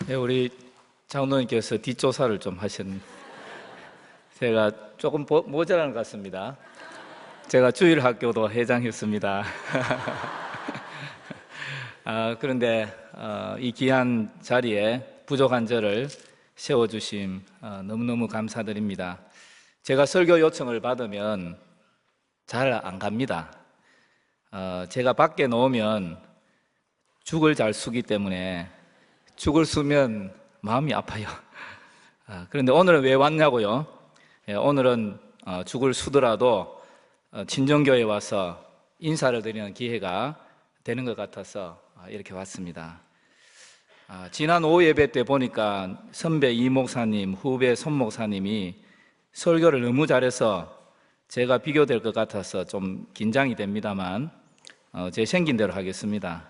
네, 우리 장로님께서 뒷조사를 좀 하셨는데 제가 조금 모자란 것 같습니다. 제가 주일학교도 회장했습니다. 그런데 이 귀한 자리에 부족한 저를 세워주심 너무너무 감사드립니다. 제가 설교 요청을 받으면 잘 안 갑니다. 제가 밖에 놓으면 죽을 잘 수기 때문에 죽을 수면 마음이 아파요. 그런데 오늘은 왜 왔냐고요? 오늘은 죽을 수더라도 친정교회에 와서 인사를 드리는 기회가 되는 것 같아서 이렇게 왔습니다. 지난 오후 예배 때 보니까 선배 이 목사님, 후배 손 목사님이 설교를 너무 잘해서 제가 비교될 것 같아서 좀 긴장이 됩니다만 제 생긴 대로 하겠습니다.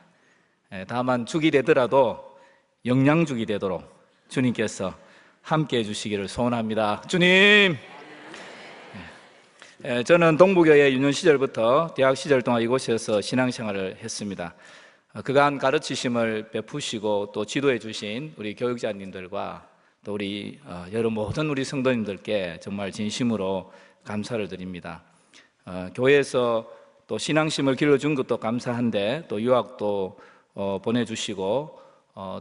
다만 죽이 되더라도 영양죽이 되도록 주님께서 함께 해주시기를 소원합니다. 주님! 저는 동부교회 유년 시절부터 대학 시절 동안 이곳에서 신앙생활을 했습니다. 그간 가르치심을 베푸시고 또 지도해 주신 우리 교육자님들과 또 우리 여러 모든 우리 성도님들께 정말 진심으로 감사를 드립니다. 교회에서 또 신앙심을 길러준 것도 감사한데 또 유학도 보내주시고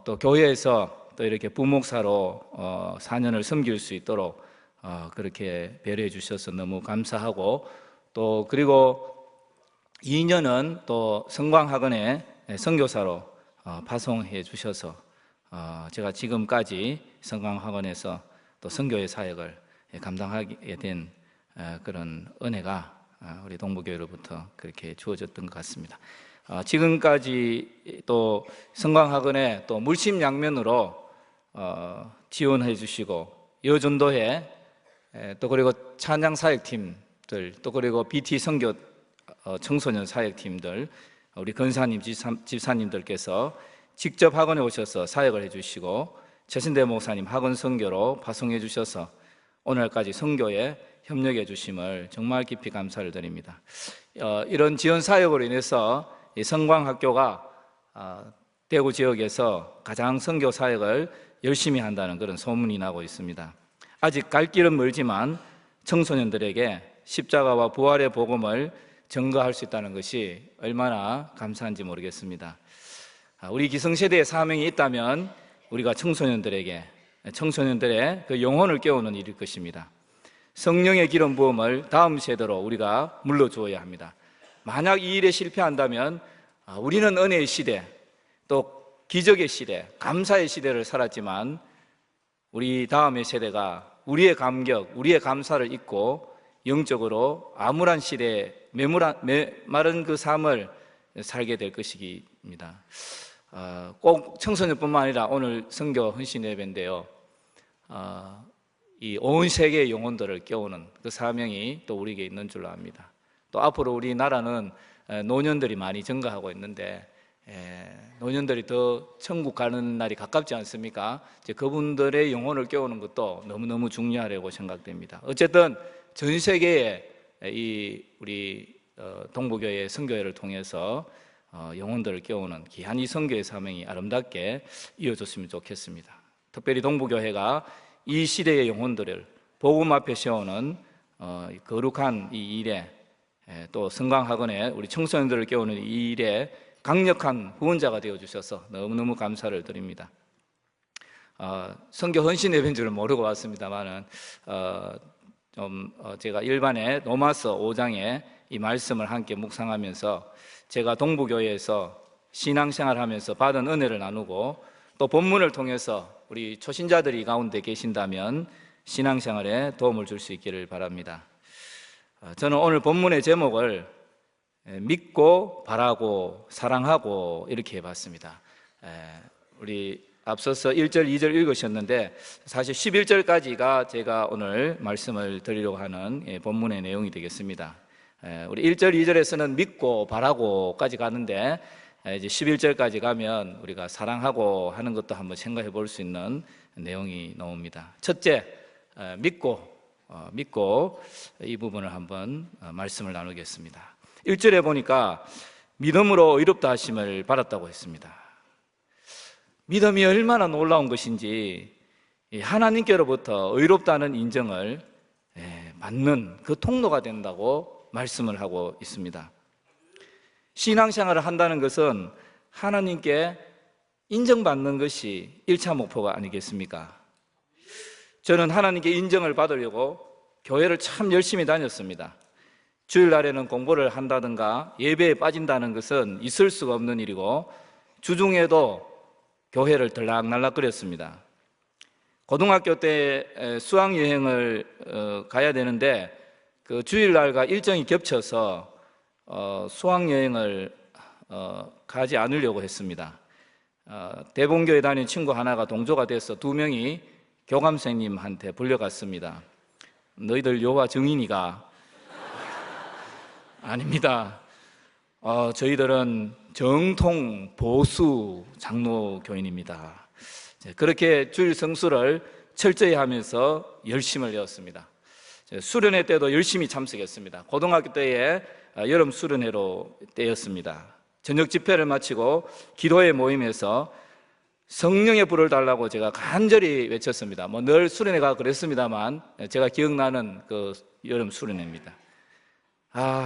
또 교회에서 또 이렇게 부목사로 4년을 섬길 수 있도록 그렇게 배려해 주셔서 너무 감사하고 또 그리고 2년은 또 성광학원에 선교사로 파송해 주셔서 제가 지금까지 성광학원에서 또 선교의 사역을 감당하게 된 그런 은혜가 우리 동부교회로부터 그렇게 주어졌던 것 같습니다. 지금까지 또 성광학원에 또 물심양면으로 지원해 주시고 여전도회 또 그리고 찬양 사역팀들 또 그리고 BT 선교 청소년 사역팀들 우리 권사님 집사님들께서 직접 학원에 오셔서 사역을 해주시고 최신대 목사님 학원 선교로 파송해 주셔서 오늘까지 선교에 협력해 주심을 정말 깊이 감사를 드립니다. 이런 지원 사역으로 인해서 이 성광학교가 대구 지역에서 가장 선교 사역을 열심히 한다는 그런 소문이 나고 있습니다. 아직 갈 길은 멀지만 청소년들에게 십자가와 부활의 복음을 증거할 수 있다는 것이 얼마나 감사한지 모르겠습니다. 우리 기성세대의 사명이 있다면 우리가 청소년들의 그 영혼을 깨우는 일일 것입니다. 성령의 기름 부음을 다음 세대로 우리가 물려주어야 합니다. 만약 이 일에 실패한다면 우리는 은혜의 시대, 또 기적의 시대, 감사의 시대를 살았지만 우리 다음의 세대가 우리의 감격, 우리의 감사를 잊고 영적으로 암울한 시대에 메마른 그 삶을 살게 될 것입니다. 꼭 청소년뿐만 아니라 오늘 선교 헌신 예배인데요. 이 온 세계의 영혼들을 깨우는 그 사명이 또 우리에게 있는 줄로 압니다. 또 앞으로 우리나라는 노년들이 많이 증가하고 있는데 노년들이 더 천국 가는 날이 가깝지 않습니까? 이제 그분들의 영혼을 깨우는 것도 너무너무 중요하다고 생각됩니다. 어쨌든 전 세계에 우리 동부교회 선교회를 통해서 영혼들을 깨우는 귀한 이 선교의 사명이 아름답게 이어졌으면 좋겠습니다. 특별히 동부교회가 이 시대의 영혼들을 복음 앞에 세우는 거룩한 이 일에 또 성광학원에 우리 청소년들을 깨우는 이 일에 강력한 후원자가 되어주셔서 너무너무 감사를 드립니다. 선교 헌신 예배인 줄은 모르고 왔습니다만은 제가 일반에 로마서 5장에 이 말씀을 함께 묵상하면서 제가 동부교회에서 신앙생활하면서 받은 은혜를 나누고 또 본문을 통해서 우리 초신자들이 가운데 계신다면 신앙생활에 도움을 줄 수 있기를 바랍니다. 저는 오늘 본문의 제목을 믿고 바라고 사랑하고 이렇게 해봤습니다. 우리 앞서서 1절, 2절 읽으셨는데 사실 11절까지가 제가 오늘 말씀을 드리려고 하는 본문의 내용이 되겠습니다. 우리 1절, 2절에서는 믿고 바라고까지 가는데 이제 11절까지 가면 우리가 사랑하고 하는 것도 한번 생각해 볼 수 있는 내용이 나옵니다. 첫째, 믿고 이 부분을 한번 말씀을 나누겠습니다. 1절에 보니까 믿음으로 의롭다 하심을 받았다고 했습니다. 믿음이 얼마나 놀라운 것인지 하나님께로부터 의롭다는 인정을 받는 그 통로가 된다고 말씀을 하고 있습니다. 신앙생활을 한다는 것은 하나님께 인정받는 것이 1차 목표가 아니겠습니까? 저는 하나님께 인정을 받으려고 교회를 참 열심히 다녔습니다. 주일날에는 공부를 한다든가 예배에 빠진다는 것은 있을 수가 없는 일이고 주중에도 교회를 들락날락거렸습니다. 고등학교 때 수학여행을 가야 되는데 그 주일날과 일정이 겹쳐서 수학여행을 가지 않으려고 했습니다. 대본교에 다니는 친구 하나가 동조가 돼서 2명이 교감생님한테 불려갔습니다. 너희들 여호와 증인이가? 아닙니다. 저희들은 정통 보수 장로교인입니다. 그렇게 주일 성수를 철저히 하면서 열심을 내었습니다. 수련회 때도 열심히 참석했습니다. 고등학교 때에 여름 수련회로 때였습니다. 저녁 집회를 마치고 기도회 모임에서 성령의 불을 달라고 제가 간절히 외쳤습니다. 늘 수련회가 그랬습니다만 제가 기억나는 그 여름 수련회입니다.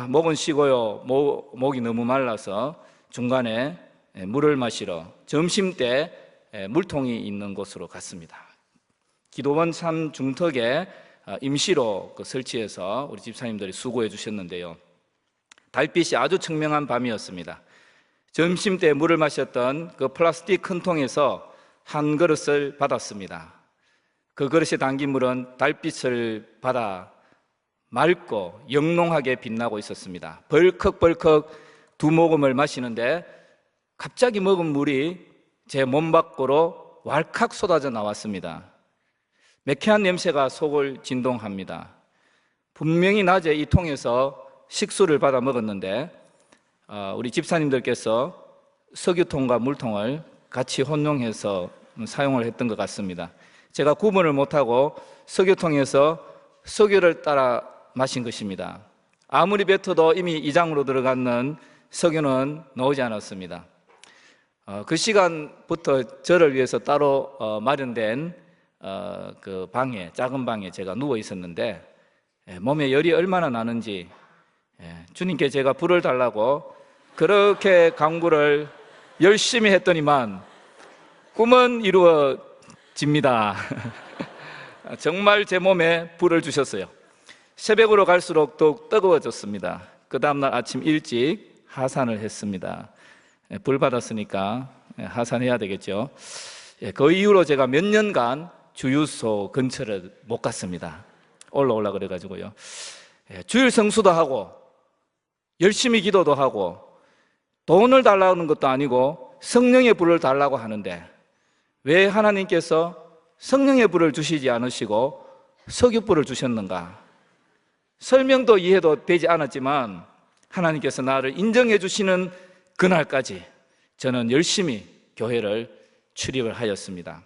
목은 쉬고요. 목이 너무 말라서 중간에 물을 마시러 점심 때 물통이 있는 곳으로 갔습니다. 기도원 3중턱에 임시로 설치해서 우리 집사님들이 수고해 주셨는데요. 달빛이 아주 청명한 밤이었습니다. 점심 때 물을 마셨던 그 플라스틱 큰 통에서 한 그릇을 받았습니다. 그 그릇에 담긴 물은 달빛을 받아 맑고 영롱하게 빛나고 있었습니다. 벌컥벌컥 2모금을 마시는데 갑자기 먹은 물이 제 몸 밖으로 왈칵 쏟아져 나왔습니다. 매캐한 냄새가 속을 진동합니다. 분명히 낮에 이 통에서 식수를 받아 먹었는데 우리 집사님들께서 석유통과 물통을 같이 혼용해서 사용을 했던 것 같습니다. 제가 구분을 못하고 석유통에서 석유를 따라 마신 것입니다. 아무리 뱉어도 이미 이장으로 들어가는 석유는 나오지 않았습니다. 그 시간부터 저를 위해서 따로 마련된 그 방에, 작은 방에 제가 누워 있었는데 몸에 열이 얼마나 나는지 주님께 제가 불을 달라고 그렇게 간구를 열심히 했더니만 꿈은 이루어집니다. 정말 제 몸에 불을 주셨어요. 새벽으로 갈수록 더욱 뜨거워졌습니다. 그 다음날 아침 일찍 하산을 했습니다. 불 받았으니까 하산해야 되겠죠. 그 이후로 제가 몇 년간 주유소 근처를 못 갔습니다. 올라오려 그래가지고요. 주일 성수도 하고 열심히 기도도 하고 돈을 달라는 것도 아니고 성령의 불을 달라고 하는데 왜 하나님께서 성령의 불을 주시지 않으시고 석유불을 주셨는가? 설명도 이해도 되지 않았지만 하나님께서 나를 인정해 주시는 그날까지 저는 열심히 교회를 출입을 하였습니다.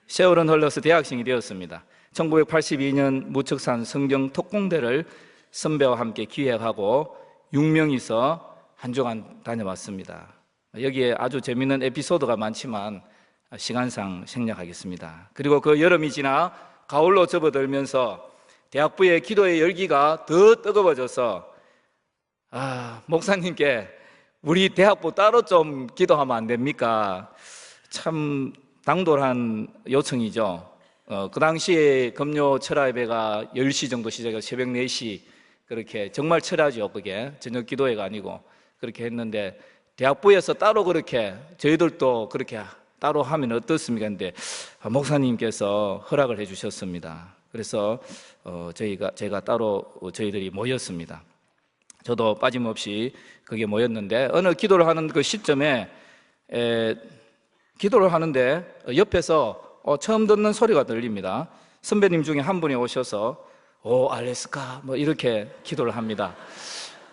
세월은 흘러서 대학생이 되었습니다. 1982년 무척산 성경 특공대를 선배와 함께 기획하고 6명이서 한 주간 다녀왔습니다. 여기에 아주 재미있는 에피소드가 많지만 시간상 생략하겠습니다. 그리고 그 여름이 지나 가을로 접어들면서 대학부의 기도의 열기가 더 뜨거워져서 목사님께 우리 대학부 따로 좀 기도하면 안 됩니까? 참 당돌한 요청이죠. 그 당시에 금요 철야 예배가 10시 정도 시작해서 새벽 4시 그렇게 정말 철야죠. 그게 저녁 기도회가 아니고 그렇게 했는데 대학부에서 따로 그렇게 저희들도 그렇게 따로 하면 어떻습니까? 근데 목사님께서 허락을 해 주셨습니다. 그래서 제가 따로 저희들이 모였습니다. 저도 빠짐없이 그게 모였는데 어느 기도를 하는 그 시점에 기도를 하는데 옆에서 처음 듣는 소리가 들립니다. 선배님 중에 한 분이 오셔서 오 알레스카 뭐 이렇게 기도를 합니다.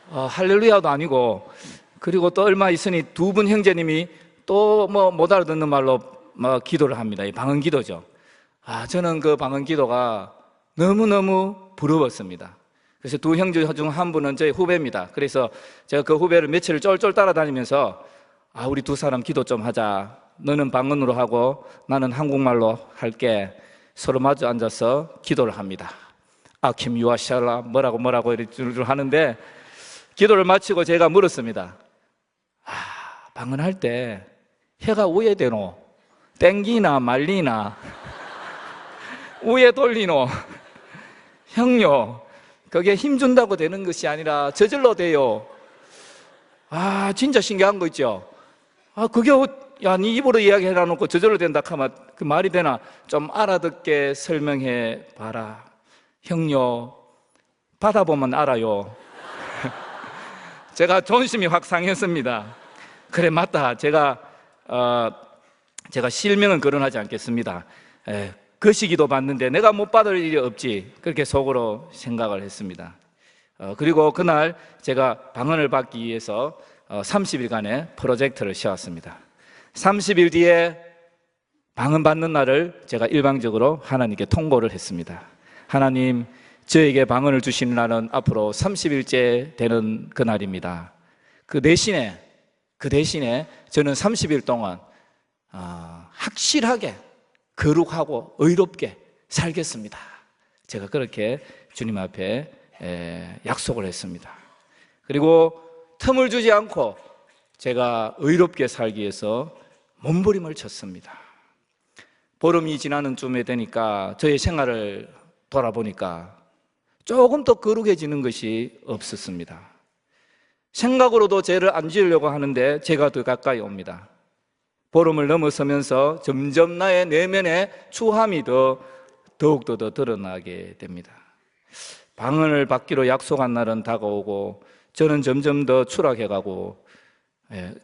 할렐루야도 아니고 그리고 또 얼마 있으니 2분 형제님이 또 뭐 못 알아듣는 말로 막 기도를 합니다. 이 방언 기도죠. 저는 그 방언 기도가 너무너무 부러웠습니다. 그래서 2 형제 중 한 분은 저희 후배입니다. 그래서 제가 그 후배를 며칠을 쫄쫄 따라다니면서 우리 2 사람 기도 좀 하자. 너는 방언으로 하고 나는 한국말로 할게. 서로 마주 앉아서 기도를 합니다. 아킴 유아샬라 뭐라고 이렇게 하는데, 기도를 마치고 제가 물었습니다. 방언할 때 혀가 우에 되노? 땡기나 말리나? 우에 돌리노? 형요, 그게 힘준다고 되는 것이 아니라 저절로 돼요. 진짜 신기한 거 있죠? 그게, 네 입으로 이야기해 놓고 저절로 된다 하면 그 말이 되나? 좀 알아듣게 설명해 봐라. 형요, 받아보면 알아요. 제가 존심이 확 상했습니다. 그래, 맞다. 제가 실명은 거론하지 않겠습니다. 거시기도 받는데 내가 못 받을 일이 없지, 그렇게 속으로 생각을 했습니다. 그리고 그날 제가 방언을 받기 위해서 30일간의 프로젝트를 세웠습니다. 30일 뒤에 방언 받는 날을 제가 일방적으로 하나님께 통보를 했습니다. 하나님, 저에게 방언을 주시는 날은 앞으로 30일째 되는 그날입니다. 그 대신에 저는 30일 동안 확실하게 거룩하고 의롭게 살겠습니다. 제가 그렇게 주님 앞에 약속을 했습니다. 그리고 틈을 주지 않고 제가 의롭게 살기 위해서 몸부림을 쳤습니다. 보름이 지나는 쯤에 되니까 저의 생활을 돌아보니까 조금 더 거룩해지는 것이 없었습니다. 생각으로도 죄를 안 지으려고 하는데 죄가 더 가까이 옵니다. 보름을 넘어서면서 점점 나의 내면의 추함이 더욱더 더 드러나게 됩니다. 방언을 받기로 약속한 날은 다가오고 저는 점점 더 추락해가고,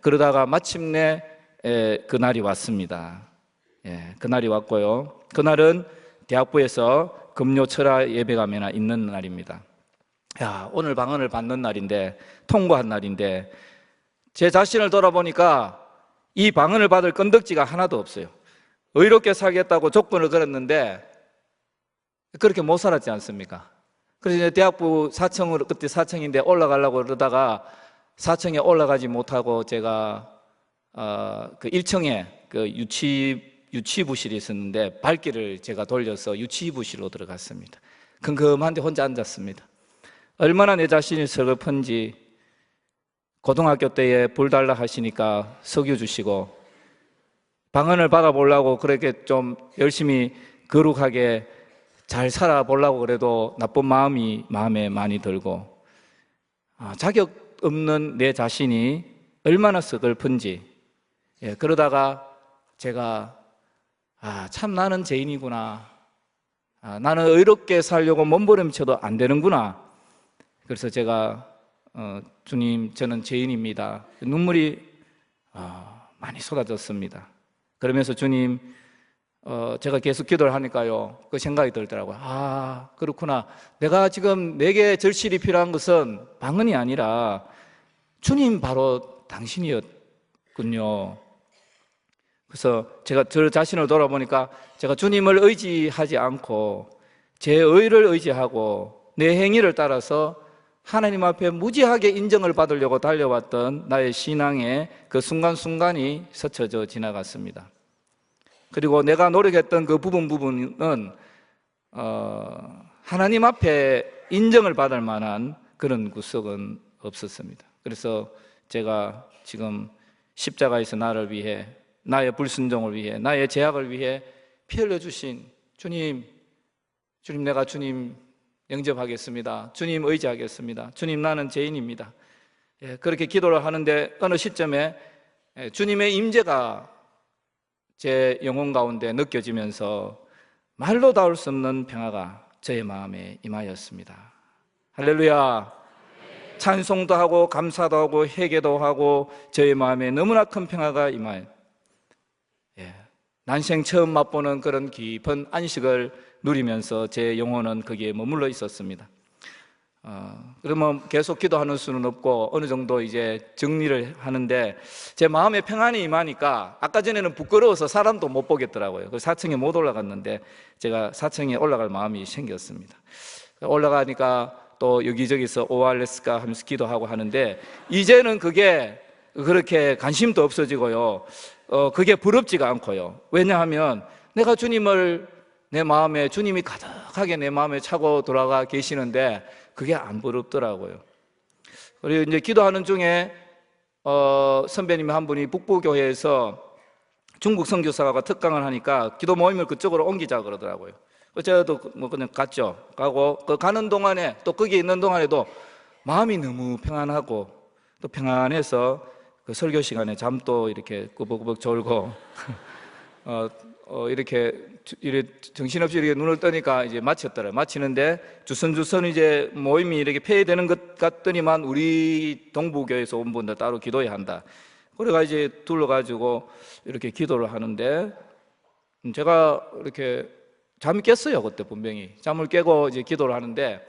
그러다가 마침내 그날이 왔습니다. 그날이 왔고요. 그날은 대학부에서 금요 철야 예배가 있는 날입니다. 오늘 방언을 받는 날인데, 통과한 날인데, 제 자신을 돌아보니까 이 방언을 받을 건덕지가 하나도 없어요. 의롭게 살겠다고 조건을 걸었는데 그렇게 못 살았지 않습니까? 그래서 이제 대학부 4층으로, 그때 4층인데 올라가려고 그러다가 4층에 올라가지 못하고 제가 그 1층에 그 유치부실이 있었는데 발길을 제가 돌려서 유치부실로 들어갔습니다. 금금한데 혼자 앉았습니다. 얼마나 내 자신이 서글픈지, 고등학교 때에 불달라 하시니까 석유 주시고, 방언을 받아보려고 그렇게 좀 열심히 거룩하게 잘 살아보려고 그래도 나쁜 마음에 많이 들고, 자격 없는 내 자신이 얼마나 서글픈지, 그러다가 제가 참 나는 죄인이구나, 나는 의롭게 살려고 몸부림쳐도 안 되는구나. 그래서 제가 주님, 저는 죄인입니다. 눈물이 많이 쏟아졌습니다. 그러면서 주님, 제가 계속 기도를 하니까요, 그 생각이 들더라고요. 그렇구나. 내가 지금 내게 절실히 필요한 것은 방언이 아니라 주님, 바로 당신이었군요. 그래서 제가 저 자신을 돌아보니까 제가 주님을 의지하지 않고 제 의를 의지하고 내 행위를 따라서 하나님 앞에 무지하게 인정을 받으려고 달려왔던 나의 신앙의 그 순간순간이 스쳐져 지나갔습니다. 그리고 내가 노력했던 그 부분은 하나님 앞에 인정을 받을 만한 그런 구석은 없었습니다. 그래서 제가 지금 십자가에서 나를 위해, 나의 불순종을 위해, 나의 죄악을 위해 피 흘려주신 주님, 내가 주님 영접하겠습니다. 주님 의지하겠습니다. 주님, 나는 죄인입니다. 그렇게 기도를 하는데 어느 시점에 주님의 임재가 제 영혼 가운데 느껴지면서 말로 닿을 수 없는 평화가 저의 마음에 임하였습니다. 할렐루야. 찬송도 하고 감사도 하고 회개도 하고 저의 마음에 너무나 큰 평화가 임하여, 난생 처음 맛보는 그런 깊은 안식을 누리면서 제 영혼은 거기에 머물러 있었습니다. 그러면 계속 기도하는 수는 없고 어느 정도 이제 정리를 하는데 제 마음에 평안이 임하니까 아까 전에는 부끄러워서 사람도 못 보겠더라고요. 그래서 4층에 못 올라갔는데 제가 4층에 올라갈 마음이 생겼습니다. 올라가니까 또 여기저기서 오알레스카 하면서 기도하고 하는데 이제는 그게 그렇게 관심도 없어지고요. 그게 부럽지가 않고요. 왜냐하면 내가 주님을 내 마음에, 주님이 가득하게 내 마음에 차고 돌아가 계시는데 그게 안 부럽더라고요. 그리고 이제 기도하는 중에 선배님 한 분이 북부교회에서 중국 선교사가 특강을 하니까 기도 모임을 그쪽으로 옮기자 그러더라고요. 저도 뭐 그냥 갔죠. 가고 그 가는 동안에, 또 거기 있는 동안에도 마음이 너무 평안하고 또 평안해서 그 설교 시간에 잠도 이렇게 꾸벅꾸벅 졸고 이렇게 정신없이 이렇게 눈을 뜨니까 이제 마쳤더라고요. 마치는데 주선주선 이제 모임이 이렇게 폐회되는 것 같더니만 우리 동부교회에서 온 분들 따로 기도해야 한다. 그래가 이제 둘러가지고 이렇게 기도를 하는데 제가 이렇게 잠이 깼어요. 그때 분명히 잠을 깨고 이제 기도를 하는데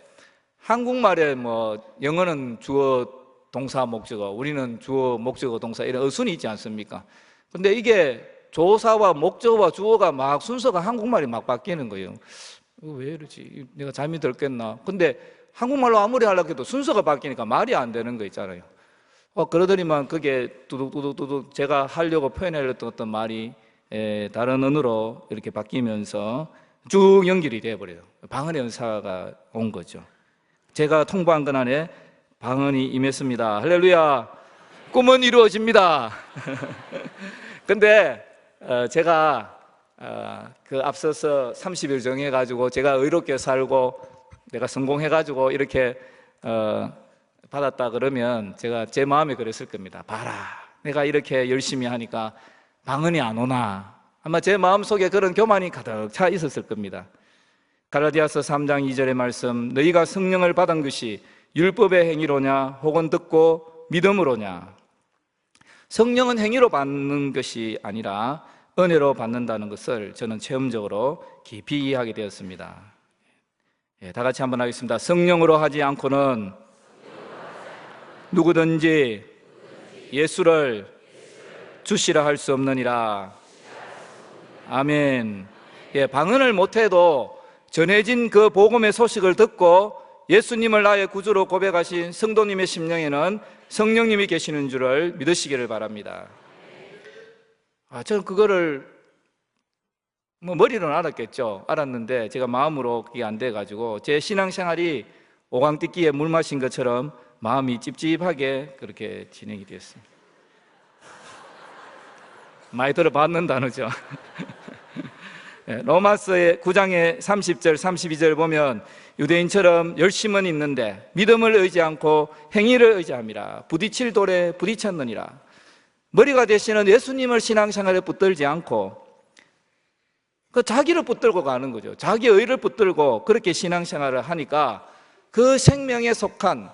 한국말에 뭐 영어는 주어 동사 목적어, 우리는 주어 목적어 동사 이런 어순이 있지 않습니까? 근데 이게 조사와 목적어와 주어가 막 순서가 한국말이 막 바뀌는 거예요. 왜 이러지? 내가 잠이 들겠나? 근데 한국말로 아무리 하려고 해도 순서가 바뀌니까 말이 안 되는 거 있잖아요. 그러더니만 그게 뚜둑뚜둑뚜둑 제가 하려고 표현하려던 어떤 말이 다른 언어로 이렇게 바뀌면서 쭉 연결이 돼버려요. 방언의 은사가 온 거죠. 제가 통보한 건 안에 방언이 임했습니다. 할렐루야. 꿈은 이루어집니다. 근데 제가 그 앞서서 30일 정해가지고 제가 의롭게 살고 내가 성공해가지고 이렇게 받았다 그러면 제가 제 마음에 그랬을 겁니다. 봐라, 내가 이렇게 열심히 하니까 방언이 안 오나. 아마 제 마음속에 그런 교만이 가득 차 있었을 겁니다. 갈라디아서 3장 2절의 말씀, 너희가 성령을 받은 것이 율법의 행위로냐 혹은 듣고 믿음으로냐. 성령은 행위로 받는 것이 아니라 은혜로 받는다는 것을 저는 체험적으로 깊이 이해하게 되었습니다. 다 같이 한번 하겠습니다. 성령으로 하지 않고는 누구든지 예수를 주시라 할 수 없느니라. 아멘. 방언을 못해도 전해진 그 복음의 소식을 듣고 예수님을 나의 구주로 고백하신 성도님의 심령에는 성령님이 계시는 줄을 믿으시기를 바랍니다. 저는 그거를 머리로는 알았겠죠. 알았는데 제가 마음으로 그게 안 돼가지고 제 신앙생활이 오강띠기에 물 마신 것처럼 마음이 찝찝하게 그렇게 진행이 됐습니다. 많이 들어봤는 단어죠. 로마서의 9장의 30절 32절 보면 유대인처럼 열심은 있는데 믿음을 의지 않고 행위를 의지함이라. 부딪힐 돌에 부딪혔느니라. 머리가 되시는 예수님을 신앙생활에 붙들지 않고 그 자기를 붙들고 가는 거죠. 자기 의를 붙들고 그렇게 신앙생활을 하니까 그 생명에 속한,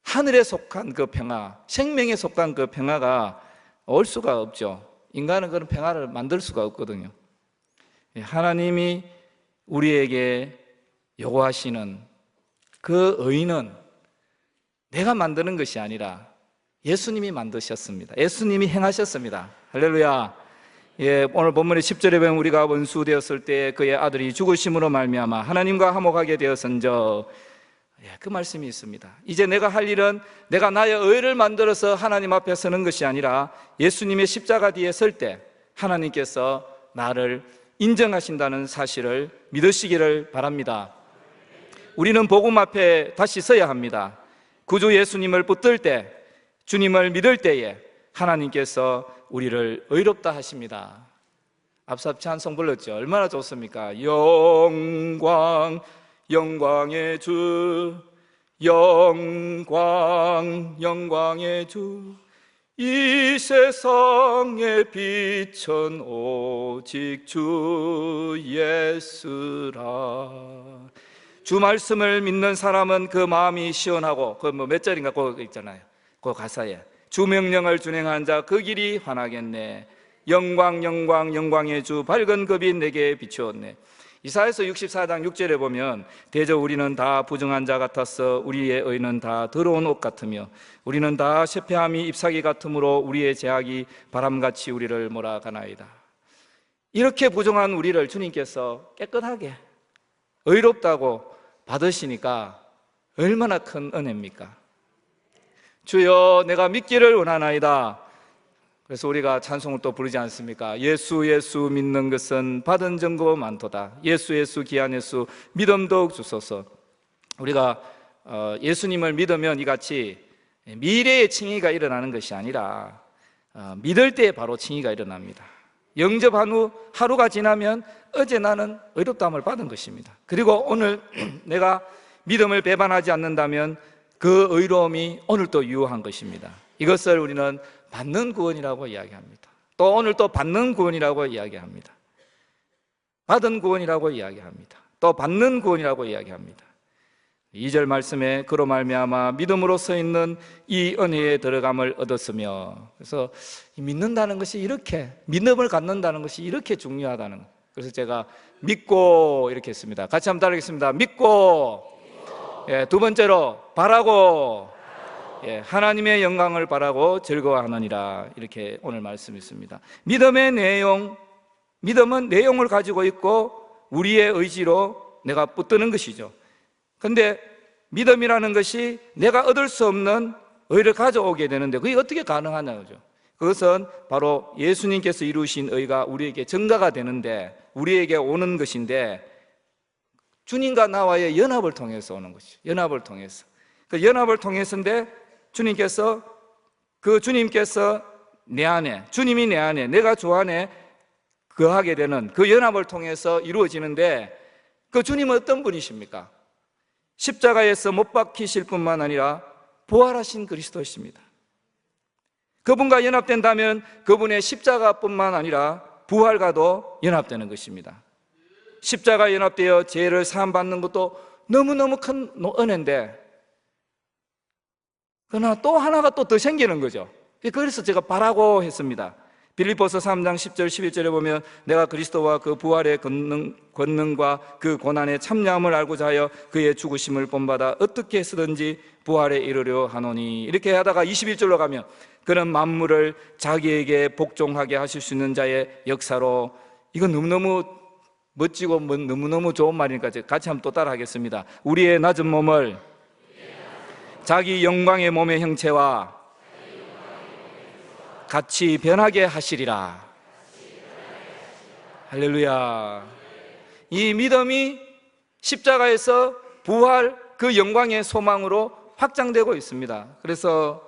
하늘에 속한 그 평화, 생명에 속한 그 평화가 올 수가 없죠. 인간은 그런 평화를 만들 수가 없거든요. 하나님이 우리에게 요구하시는 그 의는 내가 만드는 것이 아니라 예수님이 만드셨습니다. 예수님이 행하셨습니다. 할렐루야. 오늘 본문의 10절에 보면 우리가 원수되었을 때 그의 아들이 죽으심으로 말미암아 하나님과 화목하게 되었은저, 그 말씀이 있습니다. 이제 내가 할 일은 내가 나의 의를 만들어서 하나님 앞에 서는 것이 아니라 예수님의 십자가 뒤에 설 때 하나님께서 나를 인정하신다는 사실을 믿으시기를 바랍니다. 우리는 복음 앞에 다시 서야 합니다. 구주 예수님을 붙들 때, 주님을 믿을 때에 하나님께서 우리를 의롭다 하십니다. 앞서 찬송 불렀죠. 얼마나 좋습니까? 영광, 영광의 주, 영광, 영광의 주, 이 세상의 빛은 오직 주 예수라. 주 말씀을 믿는 사람은 그 마음이 시원하고, 그 몇 절인가 그거 있잖아요. 그 가사에 주 명령을 준행한 자 그 길이 환하겠네. 영광, 영광, 영광의 주, 밝은 급이 내게 비추었네. 이사야서 64장 6절에 보면 대저 우리는 다 부정한 자 같았어. 우리의 의는 다 더러운 옷 같으며 우리는 다 쇠폐함이 잎사귀 같으므로 우리의 제약이 바람같이 우리를 몰아가나이다. 이렇게 부정한 우리를 주님께서 깨끗하게 의롭다고 받으시니까 얼마나 큰 은혜입니까? 주여, 내가 믿기를 원하나이다. 그래서 우리가 찬송을 또 부르지 않습니까? 예수 예수 믿는 것은 받은 증거 많도다. 예수 예수 귀한 예수 믿음 더욱 주소서. 우리가 예수님을 믿으면 이같이 미래의 칭의가 일어나는 것이 아니라 믿을 때 바로 칭의가 일어납니다. 영접한 후 하루가 지나면 어제 나는 의롭다함을 받은 것입니다. 그리고 오늘 내가 믿음을 배반하지 않는다면 그 의로움이 오늘 또 유효한 것입니다. 이것을 우리는 받는 구원이라고 이야기합니다. 또 오늘 또 받는 구원이라고 이야기합니다. 받은 구원이라고 이야기합니다. 또 받는 구원이라고 이야기합니다. 2절 말씀에 그로 말미암아 믿음으로 서 있는 이 은혜에 들어감을 얻었으며, 그래서 믿는다는 것이 이렇게, 믿음을 갖는다는 것이 이렇게 중요하다는 것. 그래서 제가 믿고 이렇게 했습니다. 같이 한번 따르겠습니다. 믿고, 예, 두 번째로 바라고, 예, 하나님의 영광을 바라고 즐거워하느니라. 이렇게 오늘 말씀이 있습니다. 믿음의 내용, 믿음은 내용을 가지고 있고 우리의 의지로 내가 붙드는 것이죠. 그런데 믿음이라는 것이 내가 얻을 수 없는 의를 가져오게 되는데 그게 어떻게 가능하냐죠. 그것은 바로 예수님께서 이루신 의가 우리에게 증가가 되는데, 우리에게 오는 것인데, 주님과 나와의 연합을 통해서 오는 것이죠. 연합을 통해서. 그 연합을 통해서인데 주님께서 내 안에, 주님이 내 안에, 내가 주 안에 거하게 되는 그 연합을 통해서 이루어지는데, 그 주님은 어떤 분이십니까? 십자가에서 못 박히실 뿐만 아니라 부활하신 그리스도이십니다. 그분과 연합된다면 그분의 십자가뿐만 아니라 부활과도 연합되는 것입니다. 십자가에 연합되어 죄를 사함받는 것도 너무너무 큰 은혜인데, 그러나 또 하나가 또 더 생기는 거죠. 그래서 제가 바라고 했습니다. 빌립보서 3장 10절 11절에 보면 내가 그리스도와 그 부활의 권능과 그 고난의 참여함을 알고자 하여 그의 죽으심을 본받아 어떻게 해서든지 부활에 이르려 하노니, 이렇게 하다가 21절로 가면 그는 만물을 자기에게 복종하게 하실 수 있는 자의 역사로, 이건 너무너무 멋지고 너무너무 좋은 말이니까 같이 한번 또 따라 하겠습니다. 우리의 낮은 몸을 자기 영광의 몸의 형체와 같이 변하게 하시리라. 할렐루야. 이 믿음이 십자가에서 부활, 그 영광의 소망으로 확장되고 있습니다. 그래서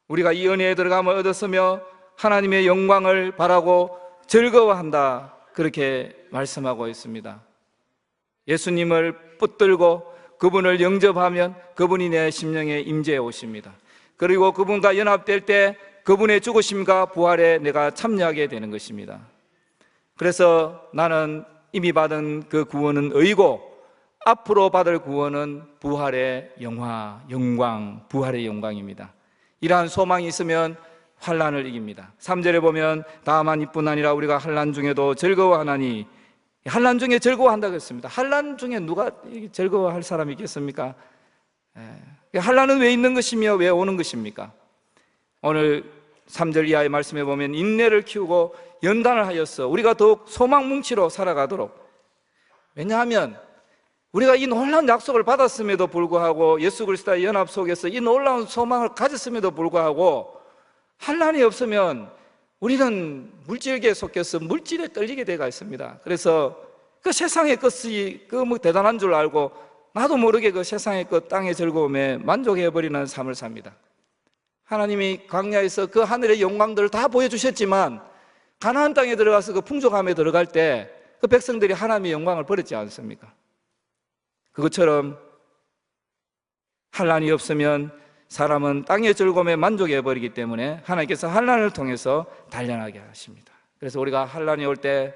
우리가 이 은혜에 들어감을 얻었으며 하나님의 영광을 바라고 즐거워한다, 그렇게 말씀하고 있습니다. 예수님을 붙들고 그분을 영접하면 그분이 내 심령에 임재해 오십니다. 그리고 그분과 연합될 때 그분의 죽으심과 부활에 내가 참여하게 되는 것입니다. 그래서 나는 이미 받은 그 구원은 의고 앞으로 받을 구원은 부활의 영광, 부활의 영광입니다. 이러한 소망이 있으면 환난을 이깁니다. 3절에 보면 다만 이뿐 아니라 우리가 환난 중에도 즐거워하나니, 환난 중에 즐거워한다고 했습니다. 환난 중에 누가 즐거워할 사람이 있겠습니까? 환난은 왜 있는 것이며 왜 오는 것입니까? 오늘 3절 이하의 말씀에 보면 인내를 키우고 연단을 하였어 우리가 더욱 소망뭉치로 살아가도록. 왜냐하면 우리가 이 놀라운 약속을 받았음에도 불구하고 예수 그리스도의 연합 속에서 이 놀라운 소망을 가졌음에도 불구하고 환난이 없으면 우리는 물질계에 속해서 물질에 떨리게 되어 있습니다. 그래서 그 세상의 것이 대단한 줄 알고 나도 모르게 그 세상의 것, 땅의 즐거움에 만족해버리는 삶을 삽니다. 하나님이 광야에서 그 하늘의 영광들을 다 보여주셨지만 가나안 땅에 들어가서 그 풍족함에 들어갈 때 그 백성들이 하나님의 영광을 버렸지 않습니까? 그것처럼 환난이 없으면 사람은 땅의 즐거움에 만족해버리기 때문에 하나님께서 환난을 통해서 단련하게 하십니다. 그래서 우리가 환난이 올 때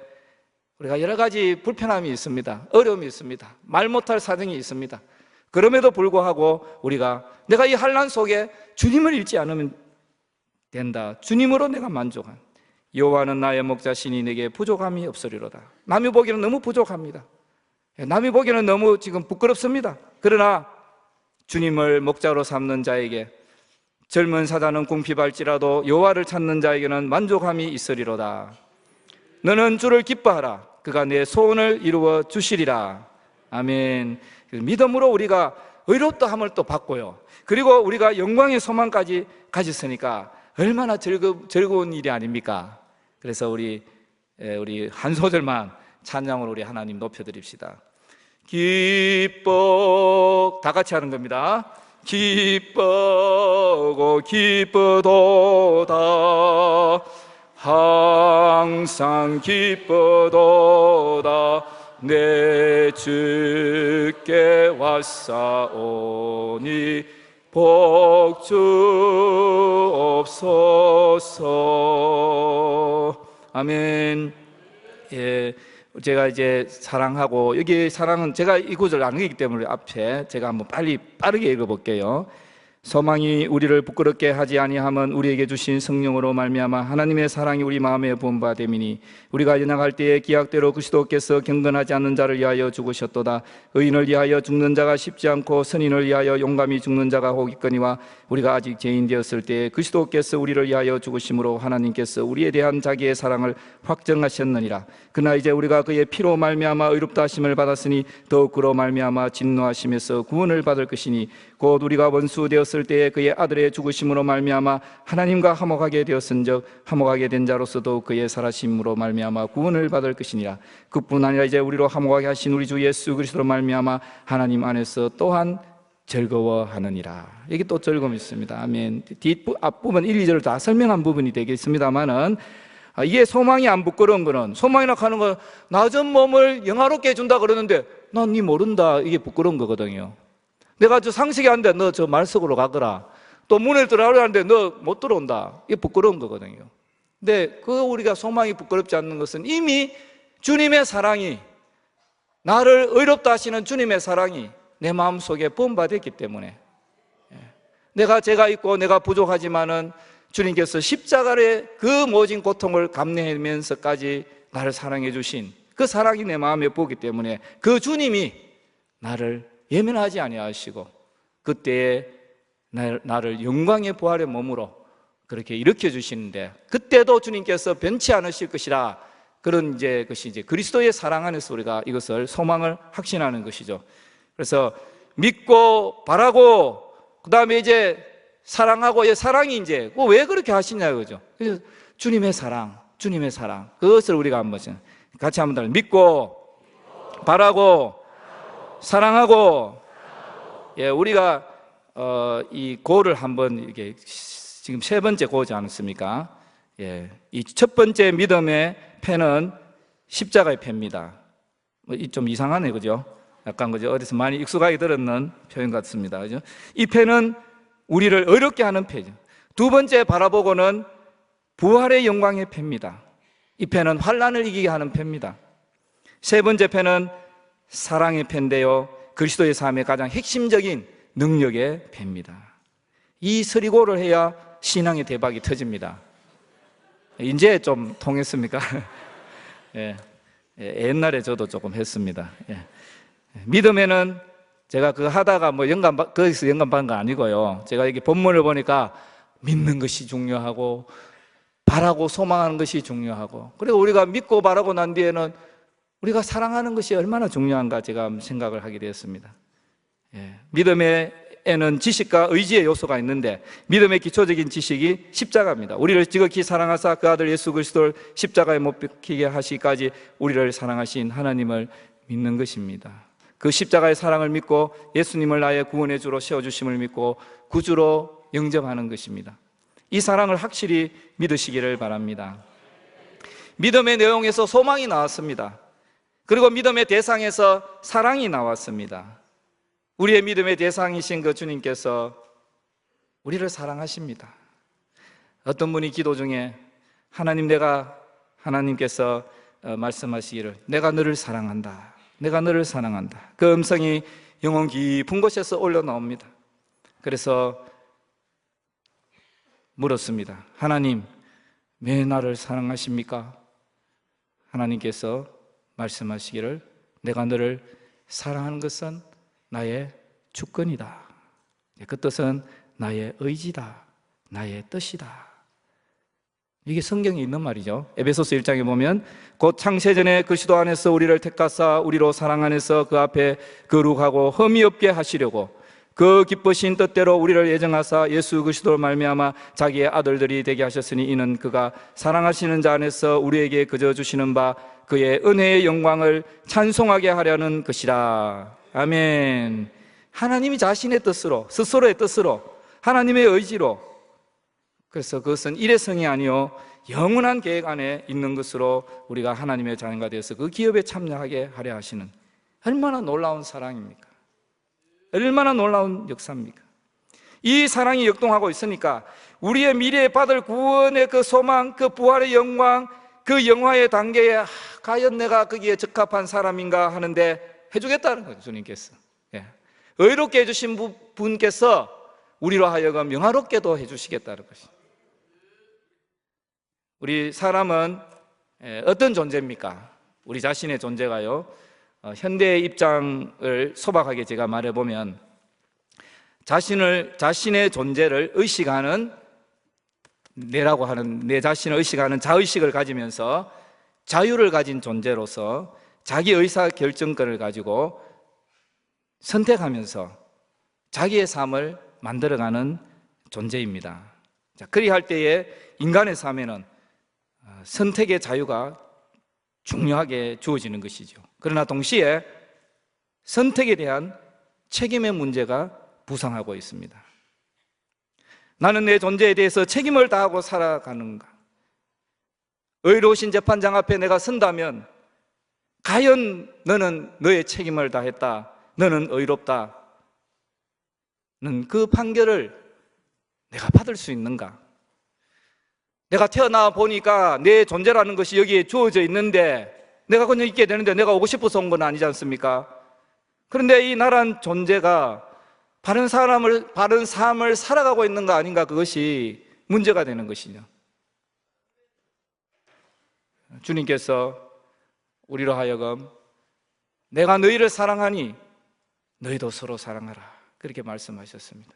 우리가 여러 가지 불편함이 있습니다. 어려움이 있습니다. 말 못할 사정이 있습니다. 그럼에도 불구하고 우리가 내가 이 환난 속에 주님을 잃지 않으면 된다. 주님으로 내가 만족한. 여호와는 나의 목자시니 내게 부족함이 없으리로다. 남이 보기에는 너무 부족합니다. 남이 보기에는 너무 지금 부끄럽습니다. 그러나 주님을 목자로 삼는 자에게, 젊은 사자는 궁핍할지라도 여호와를 찾는 자에게는 만족함이 있으리로다. 너는 주를 기뻐하라. 그가 내 소원을 이루어 주시리라. 아멘. 믿음으로 우리가 의롭다함을 또 받고요, 그리고 우리가 영광의 소망까지 가졌으니까 얼마나 즐거운 일이 아닙니까? 그래서 우리 한 소절만 찬양으로 우리 하나님 높여드립시다. 기뻐, 다 같이 하는 겁니다. 기뻐고 기쁘도다, 항상 기쁘도다, 내 주께 왔사오니 복 주옵소서. 아멘. 예, 제가 이제 사랑하고, 여기 사랑은 제가 이 구절 안 읽기 때문에 앞에 제가 한번 빠르게 읽어볼게요. 소망이 우리를 부끄럽게 하지 아니함은 우리에게 주신 성령으로 말미암아 하나님의 사랑이 우리 마음에 부은 바 됨이니, 우리가 연약할 때에 기약대로 그리스도께서 경건하지 않는 자를 위하여 죽으셨도다. 의인을 위하여 죽는 자가 쉽지 않고 선인을 위하여 용감히 죽는 자가 혹 있거니와, 우리가 아직 죄인 되었을 때에 그리스도께서 우리를 위하여 죽으심으로 하나님께서 우리에 대한 자기의 사랑을 확정하셨느니라. 그러나 이제 우리가 그의 피로 말미암아 의롭다 하심을 받았으니 더욱 그로 말미암아 진노하심에서 구원을 받을 것이니, 곧 우리가 원수 되었을 때에 그의 아들의 죽으심으로 말미암아 하나님과 화목하게 되었은즉 화목하게 된 자로서도 그의 살아심으로 말미암아 구원을 받을 것이니라. 그뿐 아니라 이제 우리로 화목하게 하신 우리 주 예수 그리스도로 말미암아 하나님 안에서 또한 즐거워하느니라. 여기 또 즐거움이 있습니다. 아멘. 앞부분 1, 2절을 다 설명한 부분이 되겠습니다만은, 이게 소망이 안 부끄러운 거는, 소망이라 하는 건 낮은 몸을 영화롭게 해준다 그러는데 난 니 모른다, 이게 부끄러운 거거든요. 내가 저 상식이 안 돼, 너 저 말석으로 가거라. 또 문을 들어가려는데 너 못 들어온다, 이게 부끄러운 거거든요. 근데 우리가 소망이 부끄럽지 않는 것은 이미 주님의 사랑이, 나를 의롭다 하시는 주님의 사랑이 내 마음속에 부음받았기 때문에, 제가 있고 내가 부족하지만은 주님께서 십자가의 그 모진 고통을 감내하면서까지 나를 사랑해 주신 그 사랑이 내 마음에 부었기 때문에, 그 주님이 나를 예면하지 아니하시고 그때에 나를 영광의 부활의 몸으로 그렇게 일으켜 주시는데, 그때도 주님께서 변치 않으실 것이라, 그런 것이 그리스도의 사랑 안에서 우리가 이것을 소망을 확신하는 것이죠. 그래서 믿고 바라고, 그 다음에 이제 사랑하고, 사랑이 왜 그렇게 하시냐 그죠? 그래서 주님의 사랑, 그것을 우리가 한번 같이 한번 믿고 바라고 사랑하고. 우리가 이 고를 한번 이게 지금 세 번째 고지 않습니까? 이 첫 번째 믿음의 패는 십자가의 패입니다. 좀 이상하네, 그죠? 약간 그죠? 어디서 많이 익숙하게 들었는 표현 같습니다, 그죠? 이 패는 우리를 어렵게 하는 패죠. 두 번째 바라보고는 부활의 영광의 패입니다. 이 패는 환난을 이기게 하는 패입니다. 세 번째 패는 사랑의 패인데요, 그리스도의 삶의 가장 핵심적인 능력의 패입니다. 이 서리고를 해야 신앙의 대박이 터집니다. 이제 좀 통했습니까? 옛날에 저도 조금 했습니다. 믿음에는 제가 하다가 거기서 영감 받은 거 아니고요. 제가 이게 본문을 보니까 믿는 것이 중요하고 바라고 소망하는 것이 중요하고, 그리고 우리가 믿고 바라고 난 뒤에는 우리가 사랑하는 것이 얼마나 중요한가 제가 생각을 하게 되었습니다. 믿음에는 지식과 의지의 요소가 있는데, 믿음의 기초적인 지식이 십자가입니다. 우리를 지극히 사랑하사 그 아들 예수 그리스도를 십자가에 못 박히게 하시기까지 우리를 사랑하신 하나님을 믿는 것입니다. 그 십자가의 사랑을 믿고 예수님을 나의 구원의 주로 세워주심을 믿고 구주로 영접하는 것입니다. 이 사랑을 확실히 믿으시기를 바랍니다. 믿음의 내용에서 소망이 나왔습니다. 그리고 믿음의 대상에서 사랑이 나왔습니다. 우리의 믿음의 대상이신 그 주님께서 우리를 사랑하십니다. 어떤 분이 기도 중에 하나님께서 말씀하시기를 내가 너를 사랑한다, 내가 너를 사랑한다, 그 음성이 영혼 깊은 곳에서 올려 나옵니다. 그래서 물었습니다. 하나님, 왜 나를 사랑하십니까? 하나님께서 말씀하시기를 내가 너를 사랑하는 것은 나의 주권이다, 그 뜻은 나의 의지다, 나의 뜻이다. 이게 성경에 있는 말이죠. 에베소서 1장에 보면 곧 창세전에 그리스도 안에서 우리를 택하사 우리로 사랑 안에서 그 앞에 거룩하고 흠이 없게 하시려고 그 기쁘신 뜻대로 우리를 예정하사 예수 그리스도로 말미암아 자기의 아들들이 되게 하셨으니 이는 그가 사랑하시는 자 안에서 우리에게 그저 주시는 바 그의 은혜의 영광을 찬송하게 하려는 것이라. 아멘. 하나님이 자신의 뜻으로, 스스로의 뜻으로, 하나님의 의지로, 그래서 그것은 일회성이 아니요 영원한 계획 안에 있는 것으로 우리가 하나님의 자녀가 되어서 그 기업에 참여하게 하려 하시는, 얼마나 놀라운 사랑입니까? 얼마나 놀라운 역사입니까? 이 사랑이 역동하고 있으니까 우리의 미래에 받을 구원의 그 소망, 그 부활의 영광, 그 영화의 단계에 과연 내가 거기에 적합한 사람인가 하는데 해주겠다는 거죠, 주님께서. 예. 의롭게 해주신 분께서 우리로 하여금 영화롭게도 해주시겠다는 것이. 우리 사람은 어떤 존재입니까? 우리 자신의 존재가요, 현대의 입장을 소박하게 제가 말해보면 자신의 존재를 의식하는, 내라고 하는, 내 자신을 의식하는 자의식을 가지면서 자유를 가진 존재로서 자기 의사결정권을 가지고 선택하면서 자기의 삶을 만들어가는 존재입니다. 자, 그리할 때에 인간의 삶에는 선택의 자유가 중요하게 주어지는 것이죠. 그러나 동시에 선택에 대한 책임의 문제가 부상하고 있습니다. 나는 내 존재에 대해서 책임을 다하고 살아가는가? 의로우신 재판장 앞에 내가 선다면 과연 너는 너의 책임을 다했다, 너는 의롭다, 는 그 판결을 내가 받을 수 있는가? 내가 태어나 보니까 내 존재라는 것이 여기에 주어져 있는데 내가 그냥 있게 되는데 내가 오고 싶어서 온 건 아니지 않습니까? 그런데 이 나란 존재가 바른 삶을 살아가고 있는가 아닌가, 그것이 문제가 되는 것이죠. 주님께서 우리로 하여금 내가 너희를 사랑하니 너희도 서로 사랑하라, 그렇게 말씀하셨습니다.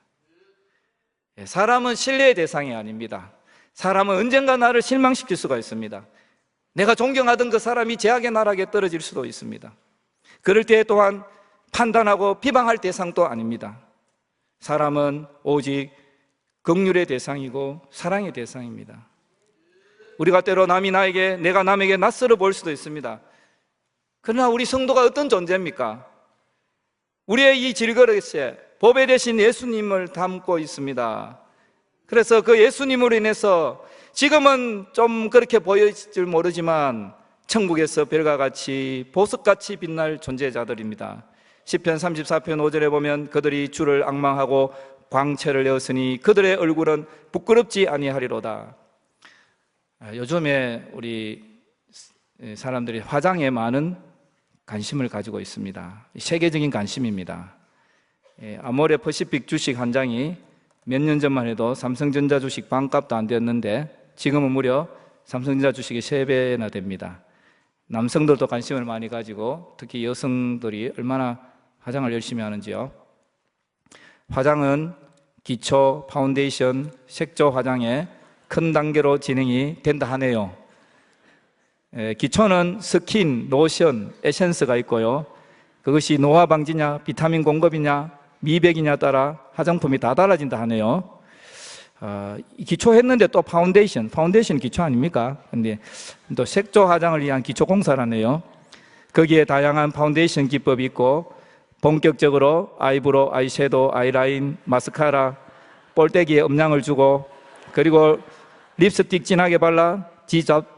사람은 신뢰의 대상이 아닙니다. 사람은 언젠가 나를 실망시킬 수가 있습니다. 내가 존경하던 그 사람이 제약의 나락에 떨어질 수도 있습니다. 그럴 때 또한 판단하고 비방할 대상도 아닙니다. 사람은 오직 긍휼의 대상이고 사랑의 대상입니다. 우리가 때로 내가 남에게 낯설어 보일 수도 있습니다. 그러나 우리 성도가 어떤 존재입니까? 우리의 이 질그릇에 보배 되신 예수님을 담고 있습니다. 그래서 그 예수님으로 인해서 지금은 좀 그렇게 보일지 모르지만 천국에서 별과 같이 보석같이 빛날 존재자들입니다. 시편 34편 5절에 보면 그들이 주를 앙망하고 광채를 내었으니 그들의 얼굴은 부끄럽지 아니하리로다. 요즘에 우리 사람들이 화장에 많은 관심을 가지고 있습니다. 세계적인 관심입니다. 아모레 퍼시픽 주식 한 장이 몇 년 전만 해도 삼성전자 주식 반값도 안 되었는데 지금은 무려 삼성전자 주식이 3배나 됩니다. 남성들도 관심을 많이 가지고 특히 여성들이 얼마나 화장을 열심히 하는지요. 화장은 기초, 파운데이션, 색조 화장의 큰 단계로 진행이 된다 하네요. 기초는 스킨, 로션, 에센스가 있고요. 그것이 노화 방지냐, 비타민 공급이냐, 미백이냐 따라 화장품이 다 달라진다 하네요. 기초 했는데 또 파운데이션 기초 아닙니까? 근데 또 색조 화장을 위한 기초 공사라네요. 거기에 다양한 파운데이션 기법이 있고 본격적으로 아이브로우, 아이섀도우, 아이라인, 마스카라, 볼때기에 음량을 주고 그리고 립스틱 진하게 발라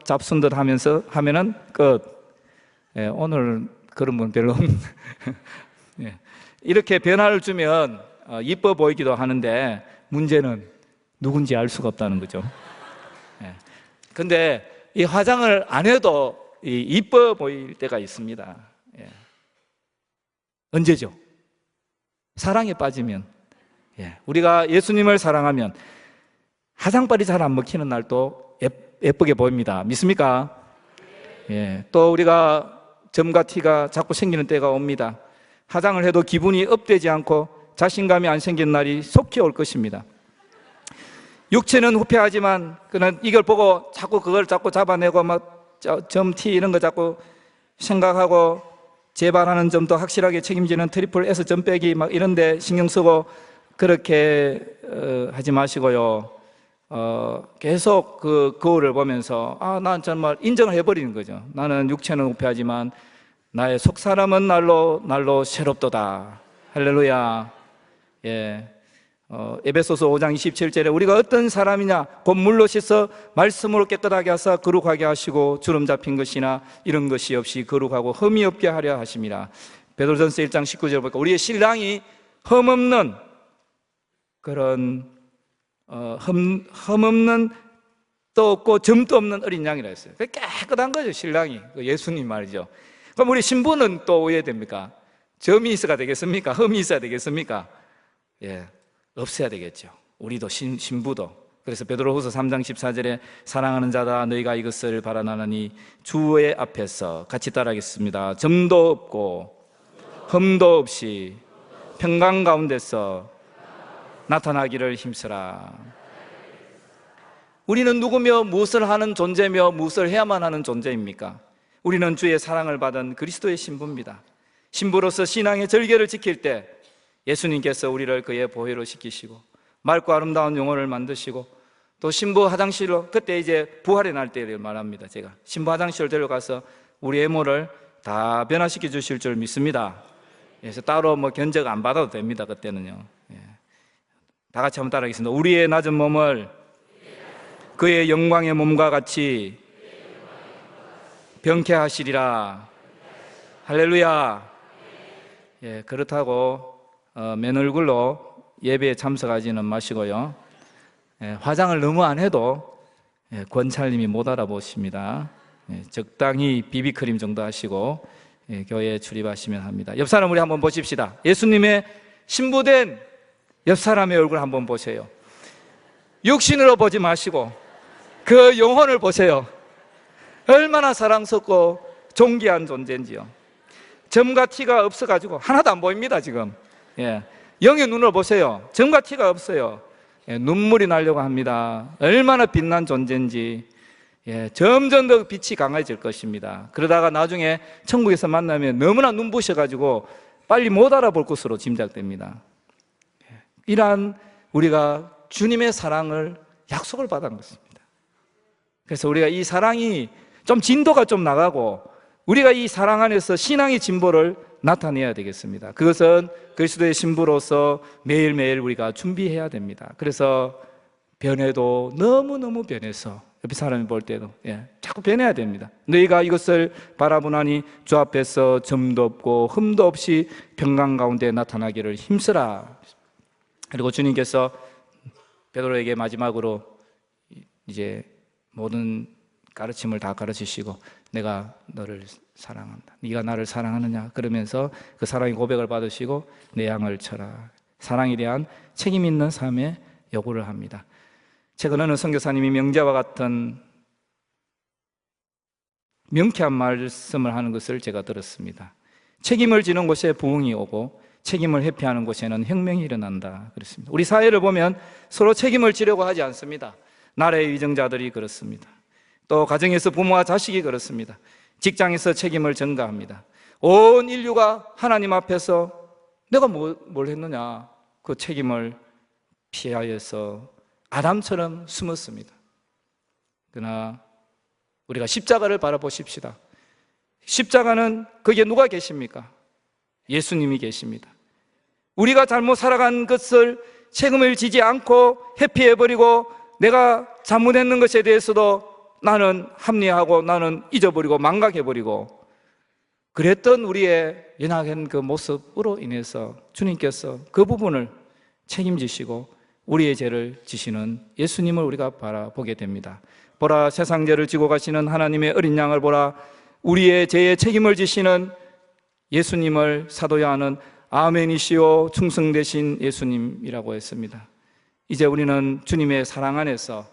잡순 듯 하면은 끝. 오늘 그런 분 별로 이렇게 변화를 주면 이뻐 보이기도 하는데 문제는 누군지 알 수가 없다는 거죠. 근데 이 화장을 안 해도 이뻐 보일 때가 있습니다. 언제죠? 사랑에 빠지면, 우리가 예수님을 사랑하면 화장빨이 잘 안 먹히는 날도 예쁘게 보입니다. 믿습니까? 또 우리가 점과 티가 자꾸 생기는 때가 옵니다. 화장을 해도 기분이 업되지 않고 자신감이 안 생기는 날이 속히 올 것입니다. 육체는 후패하지만 그는 이걸 보고 그걸 자꾸 잡아내고 막 점, 티 이런 거 자꾸 생각하고 재발하는 점도 확실하게 책임지는 트리플 S 점 빼기 막 이런데 신경 쓰고 그렇게 하지 마시고요. 계속 그 거울을 보면서 난 정말 인정을 해버리는 거죠. 나는 육체는 우패하지만 나의 속 사람은 날로 새롭도다. 할렐루야. 예. 에베소서 5장 27절에 우리가 어떤 사람이냐 곧 물로 씻어 말씀으로 깨끗하게 하사 거룩하게 하시고 주름 잡힌 것이나 이런 것이 없이 거룩하고 흠이 없게 하려 하심이라. 베드로전서 1장 19절 보니까 우리의 신랑이 흠없는 그런 흠없는 또 없고 점도 없는 어린 양이라 했어요. 깨끗한 거죠, 신랑이. 예수님 말이죠. 그럼 우리 신부는 또 왜 됩니까? 점이 있어야 되겠습니까? 흠이 있어야 되겠습니까? 예, 없어야 되겠죠. 우리도 신부도. 그래서 베드로후서 3장 14절에 사랑하는 자다 너희가 이것을 바라나니 주의 앞에서 같이 따라하겠습니다. 점도 없고 흠도 없이 평강 가운데서 나타나기를 힘쓰라. 우리는 누구며 무엇을 하는 존재며 무엇을 해야만 하는 존재입니까? 우리는 주의 사랑을 받은 그리스도의 신부입니다. 신부로서 신앙의 절개를 지킬 때 예수님께서 우리를 그의 보혈로 씻기시고 맑고 아름다운 영혼을 만드시고 또 신부 화장실로, 그때 이제 부활의 날때를 말합니다. 제가 신부 화장실을 데려가서 우리 외모를 다 변화시켜 주실 줄 믿습니다. 그래서 따로 견적 안 받아도 됩니다. 그때는요. 다 같이 한번 따라하겠습니다. 우리의 낮은 몸을 그의 영광의 몸과 같이 병케 하시리라. 할렐루야. 예, 그렇다고 맨 얼굴로 예배에 참석하지는 마시고요. 예, 화장을 너무 안 해도 권찰님이 못 알아보십니다. 예, 적당히 비비크림 정도 하시고 교회에 출입하시면 합니다. 옆 사람 우리 한번 보십시다. 예수님의 신부된 옆 사람의 얼굴 한번 보세요. 육신으로 보지 마시고 그 영혼을 보세요. 얼마나 사랑스럽고 존귀한 존재인지요. 점과 티가 없어가지고 하나도 안 보입니다 지금. 예, 영의 눈으로 보세요. 점과 티가 없어요. 예, 눈물이 나려고 합니다. 얼마나 빛난 존재인지. 예, 점점 더 빛이 강해질 것입니다. 그러다가 나중에 천국에서 만나면 너무나 눈부셔가지고 빨리 못 알아볼 것으로 짐작됩니다. 이러한 우리가 주님의 사랑을 약속을 받은 것입니다. 그래서 우리가 이 사랑이 좀 진도가 좀 나가고 우리가 이 사랑 안에서 신앙의 진보를 나타내야 되겠습니다. 그것은 그리스도의 신부로서 매일매일 우리가 준비해야 됩니다. 그래서 변해도 너무너무 변해서 옆에 사람이 볼 때도 자꾸 변해야 됩니다. 너희가 이것을 바라보나니 주 앞에서 점도 없고 흠도 없이 평강 가운데 나타나기를 힘쓰라. 그리고 주님께서 베드로에게 마지막으로 이제 모든 가르침을 다 가르치시고 내가 너를 사랑한다. 네가 나를 사랑하느냐? 그러면서 그 사랑의 고백을 받으시고 내 양을 쳐라. 사랑에 대한 책임 있는 삶의 요구를 합니다. 최근 어느 선교사님이 명제와 같은 명쾌한 말씀을 하는 것을 제가 들었습니다. 책임을 지는 곳에 부흥이 오고 책임을 회피하는 곳에는 혁명이 일어난다 그랬습니다. 우리 사회를 보면 서로 책임을 지려고 하지 않습니다. 나라의 위정자들이 그렇습니다. 또 가정에서 부모와 자식이 그렇습니다. 직장에서 책임을 전가합니다. 온 인류가 하나님 앞에서 내가 뭘 했느냐 그 책임을 피하여서 아담처럼 숨었습니다. 그러나 우리가 십자가를 바라보십시다. 십자가는 거기에 누가 계십니까? 예수님이 계십니다. 우리가 잘못 살아간 것을 책임을 지지 않고 회피해버리고 내가 잘못했는 것에 대해서도 나는 합리화하고 나는 잊어버리고 망각해버리고 그랬던 우리의 연약한 그 모습으로 인해서 주님께서 그 부분을 책임지시고 우리의 죄를 지시는 예수님을 우리가 바라보게 됩니다. 보라, 세상 죄를 지고 가시는 하나님의 어린 양을 보라. 우리의 죄의 책임을 지시는 예수님을 사도요한은 아멘이시오 충성되신 예수님이라고 했습니다. 이제 우리는 주님의 사랑 안에서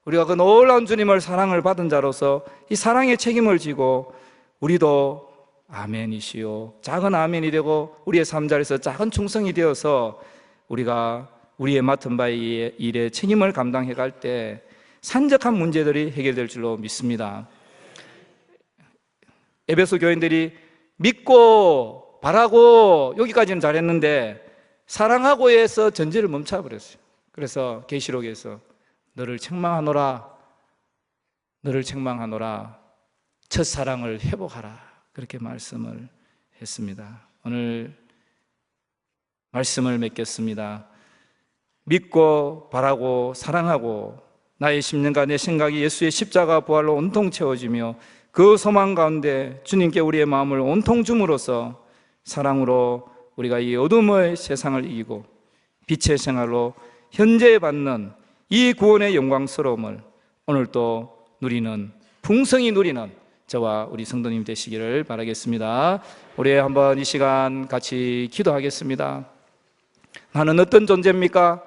우리가 그 놀라운 주님을 사랑을 받은 자로서 이 사랑의 책임을 지고 우리도 아멘이시오 작은 아멘이 되고 우리의 삶 자리에서 작은 충성이 되어서 우리가 우리의 맡은 바의 일에 책임을 감당해 갈 때 산적한 문제들이 해결될 줄로 믿습니다. 에베소 교인들이 믿고 바라고 여기까지는 잘했는데 사랑하고에서 전제를 멈춰버렸어요. 그래서 계시록에서 너를 책망하노라, 너를 책망하노라, 첫사랑을 회복하라, 그렇게 말씀을 했습니다. 오늘 말씀을 맺겠습니다. 믿고 바라고 사랑하고 나의 심령과 내 생각이 예수의 십자가 부활로 온통 채워지며 그 소망 가운데 주님께 우리의 마음을 온통 줌으로써 사랑으로 우리가 이 어둠의 세상을 이기고 빛의 생활로 현재 받는 이 구원의 영광스러움을 오늘 또 누리는, 풍성히 누리는 저와 우리 성도님 되시기를 바라겠습니다. 우리 한번 이 시간 같이 기도하겠습니다. 나는 어떤 존재입니까?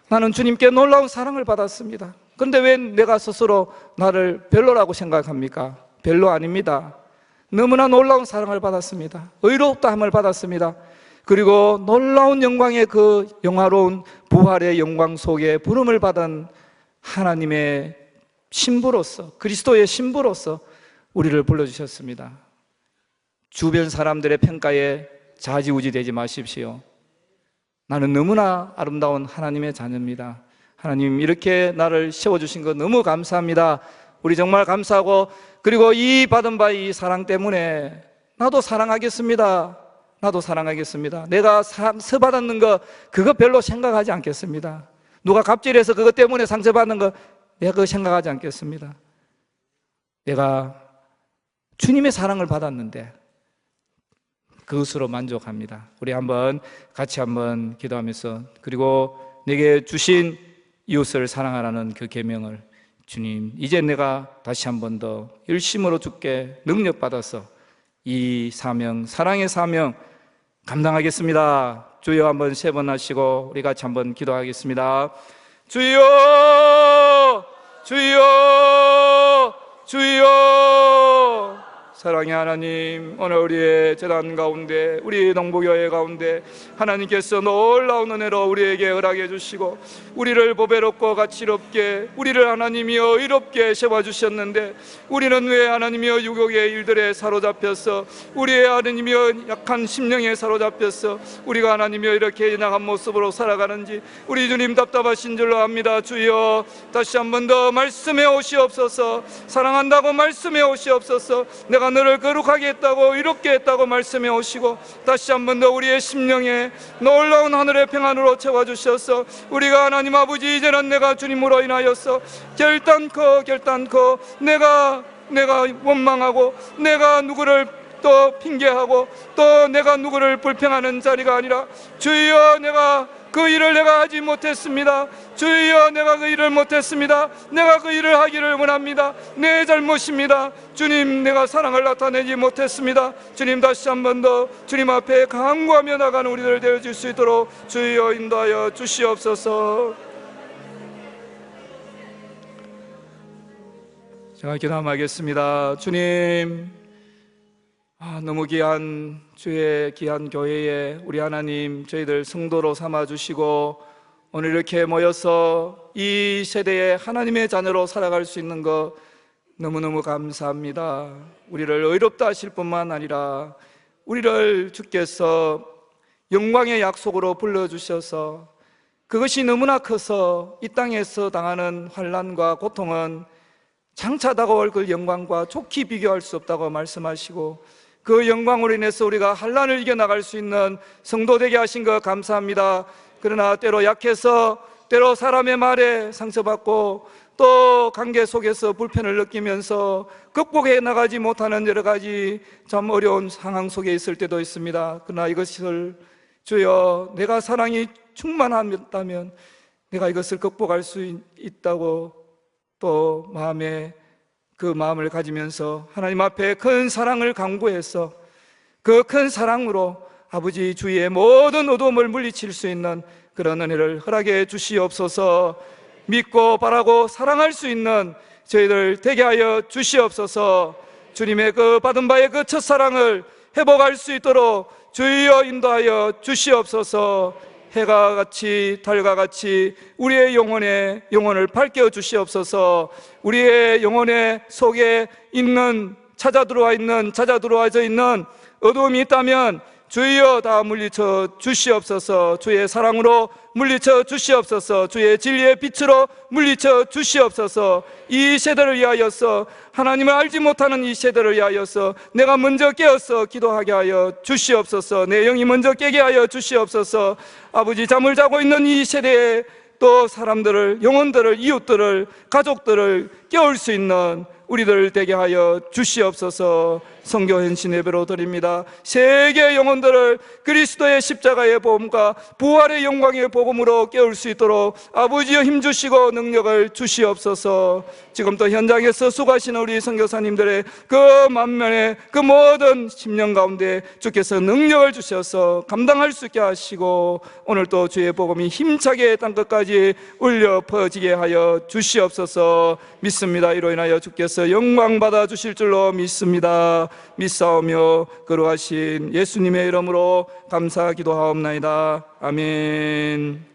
나는 주님께 놀라운 사랑을 받았습니다. 그런데 왜 내가 스스로 나를 별로라고 생각합니까? 별로 아닙니다. 너무나 놀라운 사랑을 받았습니다. 의롭다함을 받았습니다. 그리고 놀라운 영광의 그 영화로운 부활의 영광 속에 부름을 받은 하나님의 신부로서, 그리스도의 신부로서 우리를 불러주셨습니다. 주변 사람들의 평가에 좌지우지 되지 마십시오. 나는 너무나 아름다운 하나님의 자녀입니다. 하나님, 이렇게 나를 세워주신 것 너무 감사합니다. 우리 정말 감사하고, 그리고 이 받은 바 이 사랑 때문에 나도 사랑하겠습니다. 나도 사랑하겠습니다. 내가 상처받았는 거 그거 별로 생각하지 않겠습니다. 누가 갑질해서 그것 때문에 상처받는 거 내가 그거 생각하지 않겠습니다. 내가 주님의 사랑을 받았는데 그것으로 만족합니다. 우리 한번 같이 한번 기도하면서, 그리고 내게 주신 이웃을 사랑하라는 그 계명을, 주님, 이제 내가 다시 한 번 더 열심으로 주께 능력받아서 이 사명, 사랑의 사명 감당하겠습니다. 주여 한번 3번 하시고 우리 같이 한번 기도하겠습니다. 주여, 주여, 주여. 사랑의 하나님, 오늘 우리의 재단 가운데, 우리 농부교회 가운데 하나님께서 놀라운 은혜로 우리에게 허락해 주시고 우리를 보배롭고 가치롭게, 우리를 하나님이여 의롭게 세워주셨는데 우리는 왜 하나님이여 유혹의 일들에 사로잡혀서, 우리의 하나님이여 약한 심령에 사로잡혀서 우리가 하나님이여 이렇게 나간 모습으로 살아가는지 우리 주님 답답하신 줄로 압니다. 주여, 다시 한 번 더 말씀해 오시옵소서. 사랑한다고 말씀해 오시옵소서. 내가 너를 거룩하게 했다고, 이롭게 했다고 말씀해 오시고 다시 한 번 더 우리의 심령에 놀라운 하늘의 평안으로 채워주셔서 우리가 하나님 아버지, 이제는 내가 주님으로 인하여서 결단코 내가 원망하고 내가 누구를 또 핑계하고 또 내가 누구를 불평하는 자리가 아니라, 주여, 내가 그 일을 내가 하지 못했습니다. 주여, 내가 그 일을 못했습니다. 내가 그 일을 하기를 원합니다. 내 잘못입니다. 주님, 내가 사랑을 나타내지 못했습니다. 주님, 다시 한 번 더 주님 앞에 간구하며 나가는 우리들 되어줄 수 있도록 주여 인도하여 주시옵소서. 제가 기도하겠습니다. 주님, 너무 귀한 주의 귀한 교회에 우리 하나님 저희들 성도로 삼아주시고 오늘 이렇게 모여서 이 세대에 하나님의 자녀로 살아갈 수 있는 것 너무너무 감사합니다. 우리를 의롭다 하실 뿐만 아니라 우리를 주께서 영광의 약속으로 불러주셔서 그것이 너무나 커서 이 땅에서 당하는 환난과 고통은 장차 다가올 그 영광과 좋게 비교할 수 없다고 말씀하시고 그 영광으로 인해서 우리가 환난을 이겨나갈 수 있는 성도 되게 하신 것 감사합니다. 그러나 때로 약해서, 때로 사람의 말에 상처받고 또 관계 속에서 불편을 느끼면서 극복해 나가지 못하는 여러 가지 참 어려운 상황 속에 있을 때도 있습니다. 그러나 이것을 주여, 내가 사랑이 충만하다면 내가 이것을 극복할 수 있다고 또 그 마음을 가지면서 하나님 앞에 큰 사랑을 강구해서 그 큰 사랑으로 아버지 주위의 모든 어두움을 물리칠 수 있는 그런 은혜를 허락해 주시옵소서. 믿고 바라고 사랑할 수 있는 저희들 되게 하여 주시옵소서. 주님의 그 받은 바의 그 첫사랑을 회복할 수 있도록 주여 인도하여 주시옵소서. 해가 같이 달과 같이 우리의 영혼을 밝혀 주시옵소서. 우리의 영혼의 속에 있는 찾아 들어와져 있는 어두움이 있다면 주여 다 물리쳐 주시옵소서. 주의 사랑으로 물리쳐 주시옵소서. 주의 진리의 빛으로 물리쳐 주시옵소서. 이 세대를 위하여서, 하나님을 알지 못하는 이 세대를 위하여서 내가 먼저 깨어서 기도하게 하여 주시옵소서. 내 영이 먼저 깨게 하여 주시옵소서. 아버지, 잠을 자고 있는 이 세대에 또 사람들을, 영혼들을, 이웃들을, 가족들을 깨울 수 있는 우리들 되게 하여 주시옵소서. 성교 헌신 예배로 드립니다. 세계 영혼들을 그리스도의 십자가의 복음과 부활의 영광의 복음으로 깨울 수 있도록 아버지여 힘주시고 능력을 주시옵소서. 지금도 현장에서 수고하시는 우리 선교사님들의 그 만면의 그 모든 심령 가운데 주께서 능력을 주셔서 감당할 수 있게 하시고, 오늘 또 주의 복음이 힘차게 땅끝까지 울려 퍼지게 하여 주시옵소서. 믿습니다. 이로 인하여 주께서 영광 받아 주실 줄로 믿습니다. 믿사오며 거룩하신 예수님의 이름으로 감사 기도하옵나이다. 아멘.